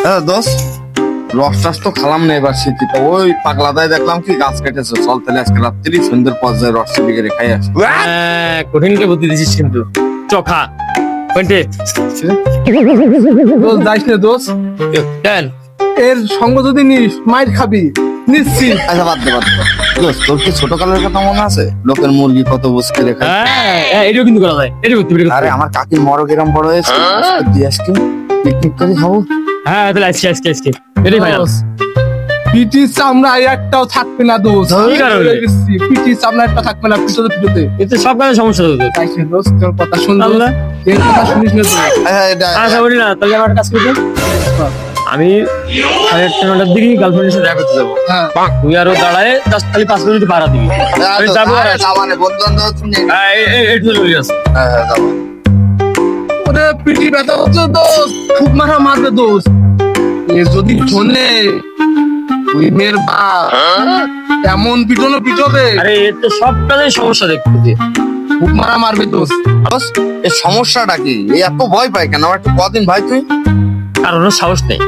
হ্যাঁ দোস্ত, রস টাস তো খালাম না এবার শীতিতে। ওই পাগলাদায় দেখলাম কি গাছ কেটেছে। চল তাহলে আজকে রাত্রি সন্ধ্যের পর যায় রস চিবিকে রেখাই আসি। কঠিনকে বুদ্ধি দিছিস কিন্তু চখা পয়েন্টে দোস্ত যাইস না দোস্ত, কেন এর সঙ্গ যদি নিস মাইর খাবি নিশ্চিত। আচ্ছা বাদ দে বাদ দে। দোস্ত তোর কি ছোট কালের কথা মনে আছে? লোকের মুরগি কত বুঝতে রেখা। এটাও কিন্তু করা যায়, এটা করতে পারি। আরে আমার কাকির মরগ এরম বড় হয়েছে, দিয়ে আজকে পিকনিক করে খাবো। হ্যাঁ তাহলে আজকে এটাই ফাইনাল। পিটি চামড়া একটাও থাকবে না দোস্ত। কি কারণে? পিটি চামড়া একটা থাকবে না পিছনে পিছতে। এতে সব কাজে সমস্যা হতো। যাইস না দোস্ত, তোর কথা শুন দোস্ত। আল্লাহ। এর কথা শুনিস না তুই। হ্যাঁ, এটা আচ্ছা বলি না, তাহলে আমার একটা কাজ করতে আমি 8:30-9টার দিকে গার্লফ্রেন্ডের সাথে দেখা করতে যাবো। হ্যাঁ তুই আরো দাঁড়ায় জাস্ট খালি 5 মিনিট ভাড়া দিবি। আমি যাবো আর আসবো। মানে বন্ধু বান্ধব শুনে। এইটু চলে আসে। হ্যাঁ হ্যাঁ যাবো। ওরে পিটি ব্যথা হচ্ছে দোস্ত, খুব মারা মারবে দোস্ত। এ যদি শোনে ওই মেয়ের বাপ এমন পিটনো পিটবে, আরে এর তো সব কাজে সমস্যা দেখতে। খুব মারা মারবে দোস্ত। দোস্ত, এর সমস্যাটা কি? এই এত ভয় পাই কেন? আমার একটু কদিন ভাই তুই। কারণ ওর সাহস নেই।